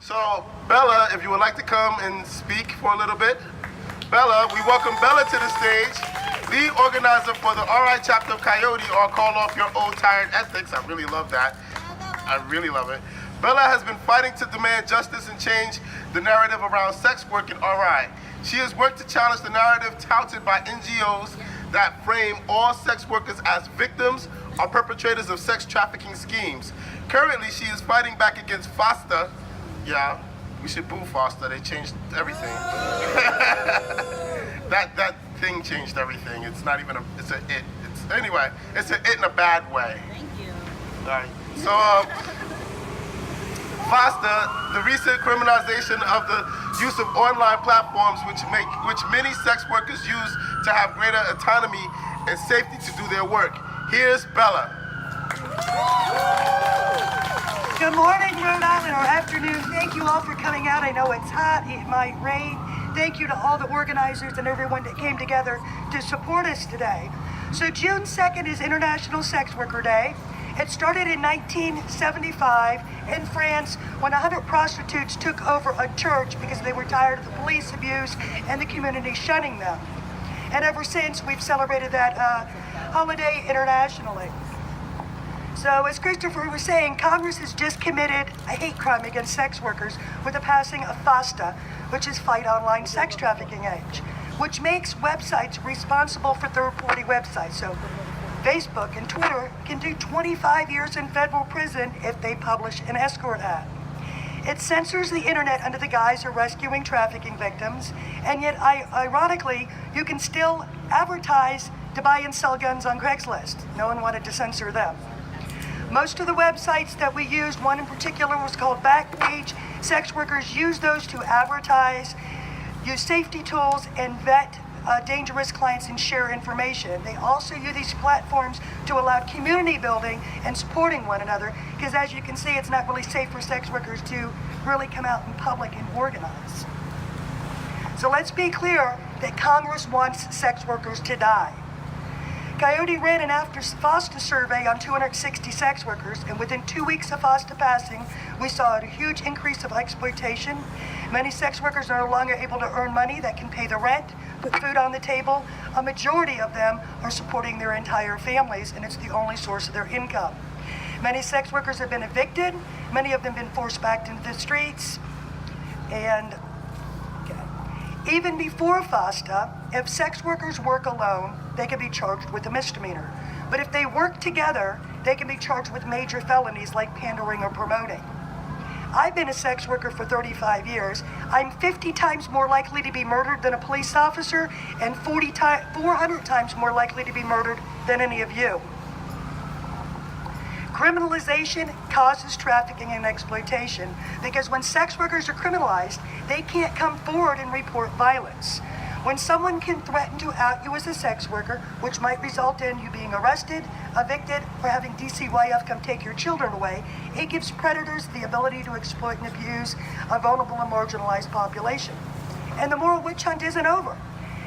So, Bella, if you would like to come and speak for a little bit. Bella, we welcome Bella to the stage, lead organizer for the RI chapter of Coyote, or Call Off Your Old Tired Ethics. I really love that. I really love it. Bella has been fighting to demand justice and change the narrative around sex work in RI. She has worked to challenge the narrative touted by NGOs that frame all sex workers as victims or perpetrators of sex trafficking schemes. Currently, she is fighting back against FASTA. Yeah, we should boo FOSTA. They changed everything. that thing changed everything. It's not even it's an it. Anyway, it's an it in a bad way. Thank you. All right. So, FASTA, the recent criminalization of the use of online platforms, which many sex workers use to have greater autonomy and safety to do their work. Here's Bella. Good morning, Rhode Island, or afternoon. Thank you all for coming out. I know it's hot, it might rain. Thank you to all the organizers and everyone that came together to support us today. So June 2nd is International Sex Worker Day. It started in 1975 in France when 100 prostitutes took over a church because they were tired of the police abuse and the community shunning them. And ever since, we've celebrated that holiday internationally. So as Christopher was saying, Congress has just committed a hate crime against sex workers with the passing of FASTA, which is Fight Online Sex Trafficking Act, which makes websites responsible for third-party websites. So Facebook and Twitter can do 25 years in federal prison if they publish an escort ad. It censors the internet under the guise of rescuing trafficking victims, and yet, ironically, you can still advertise to buy and sell guns on Craigslist. No one wanted to censor them. Most of the websites that we used, one in particular was called Backpage. Sex workers use those to advertise, use safety tools, and vet dangerous clients and share information. They also use these platforms to allow community building and supporting one another, because as you can see, it's not really safe for sex workers to really come out in public and organize. So let's be clear that Congress wants sex workers to die. Coyote ran an after FOSTA survey on 260 sex workers, and within 2 weeks of FOSTA passing, we saw a huge increase of exploitation. Many sex workers are no longer able to earn money that can pay the rent, put food on the table. A majority of them are supporting their entire families, and it's the only source of their income. Many sex workers have been evicted. Many of them have been forced back into the streets. And even before FOSTA, if sex workers work alone, they can be charged with a misdemeanor. But if they work together, they can be charged with major felonies like pandering or promoting. I've been a sex worker for 35 years. I'm 50 times more likely to be murdered than a police officer, and 400 times more likely to be murdered than any of you. Criminalization causes trafficking and exploitation because when sex workers are criminalized, they can't come forward and report violence. When someone can threaten to out you as a sex worker, which might result in you being arrested, evicted, or having DCYF come take your children away, it gives predators the ability to exploit and abuse a vulnerable and marginalized population. And the moral witch hunt isn't over.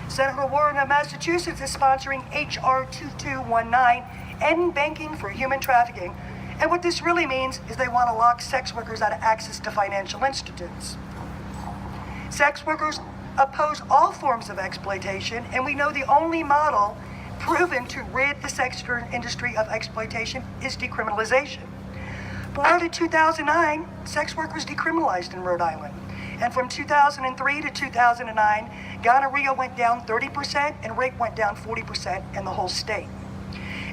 Senator Warren of Massachusetts is sponsoring H.R. 2219, End Banking for Human Trafficking. And what this really means is they want to lock sex workers out of access to financial institutes. Sex workers oppose all forms of exploitation, and we know the only model proven to rid the sex industry of exploitation is decriminalization. Prior to 2009, sex work was decriminalized in Rhode Island. And from 2003 to 2009, gonorrhea went down 30% and rape went down 40% in the whole state.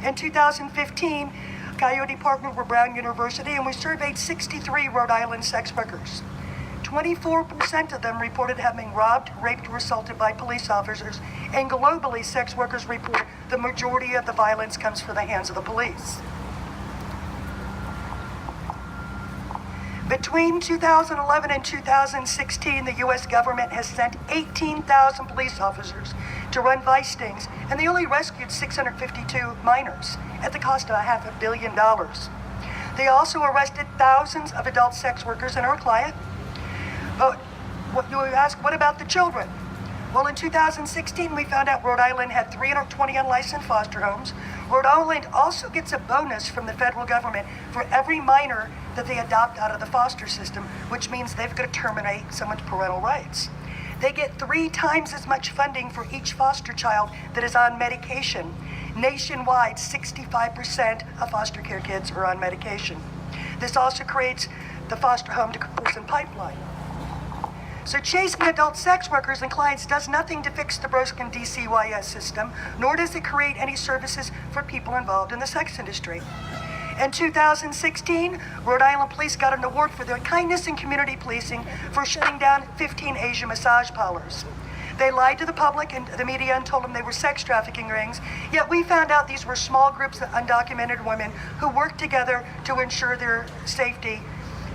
In 2015, Coyote partnered with Brown University, and we surveyed 63 Rhode Island sex workers. 24% of them reported having robbed, raped, or assaulted by police officers, and globally, sex workers report the majority of the violence comes from the hands of the police. Between 2011 and 2016, the U.S. government has sent 18,000 police officers to run vice stings, and they only rescued 652 minors at the cost of $500 million. They also arrested thousands of adult sex workers in our client. But you ask, what about the children? Well, in 2016, we found out Rhode Island had 320 unlicensed foster homes. Rhode Island also gets a bonus from the federal government for every minor that they adopt out of the foster system, which means they've got to terminate someone's parental rights. They get 3 times as much funding for each foster child that is on medication. Nationwide, 65% of foster care kids are on medication. This also creates the foster home to prison pipeline. So chasing adult sex workers and clients does nothing to fix the broken DCYS system, nor does it create any services for people involved in the sex industry. In 2016, Rhode Island police got an award for their kindness in community policing for shutting down 15 Asian massage parlors. They lied to the public and the media and told them they were sex trafficking rings, yet we found out these were small groups of undocumented women who worked together to ensure their safety,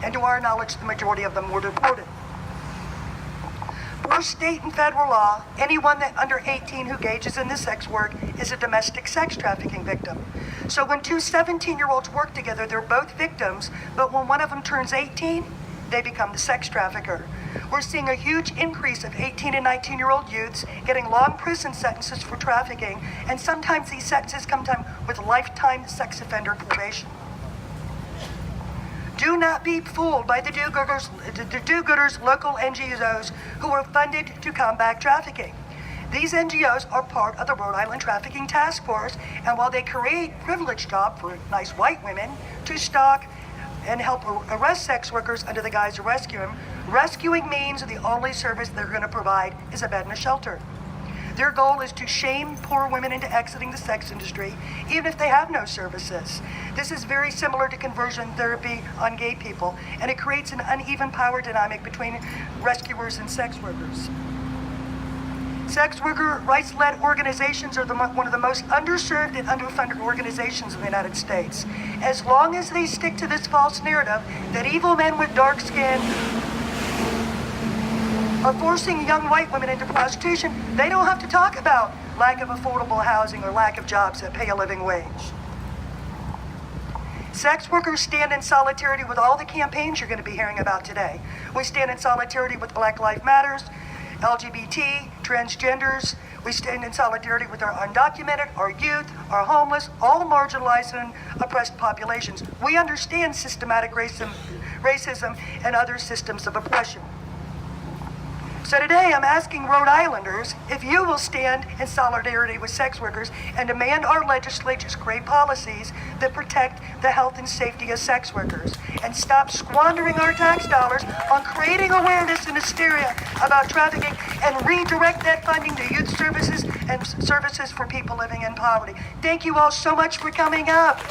and to our knowledge, the majority of them were deported. Per state and federal law, anyone that under 18 who engages in this sex work is a domestic sex trafficking victim. So when 2 17-year-olds work together, they're both victims, but when one of them turns 18, they become the sex trafficker. We're seeing a huge increase of 18 and 19-year-old youths getting long prison sentences for trafficking, and sometimes these sentences come with lifetime sex offender probation. Do not be fooled by the do-gooders, local NGOs who are funded to combat trafficking. These NGOs are part of the Rhode Island Trafficking Task Force, and while they create privileged jobs for nice white women to stalk and help arrest sex workers under the guise of rescuing means the only service they're going to provide is a bed and a shelter. Their goal is to shame poor women into exiting the sex industry, even if they have no services. This is very similar to conversion therapy on gay people, and it creates an uneven power dynamic between rescuers and sex workers. Sex worker rights-led organizations are one of the most underserved and underfunded organizations in the United States. As long as they stick to this false narrative that evil men with dark skin are forcing young white women into prostitution, they don't have to talk about lack of affordable housing or lack of jobs that pay a living wage. Sex workers stand in solidarity with all the campaigns you're going to be hearing about today. We stand in solidarity with Black Lives Matters, LGBT, transgenders. We stand in solidarity with our undocumented, our youth, our homeless, all marginalized and oppressed populations. We understand systematic racism and other systems of oppression. So today I'm asking Rhode Islanders if you will stand in solidarity with sex workers and demand our legislatures create policies that protect the health and safety of sex workers, and stop squandering our tax dollars on creating awareness and hysteria about trafficking, and redirect that funding to youth services and services for people living in poverty. Thank you all so much for coming up.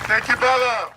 Thank you, Bella.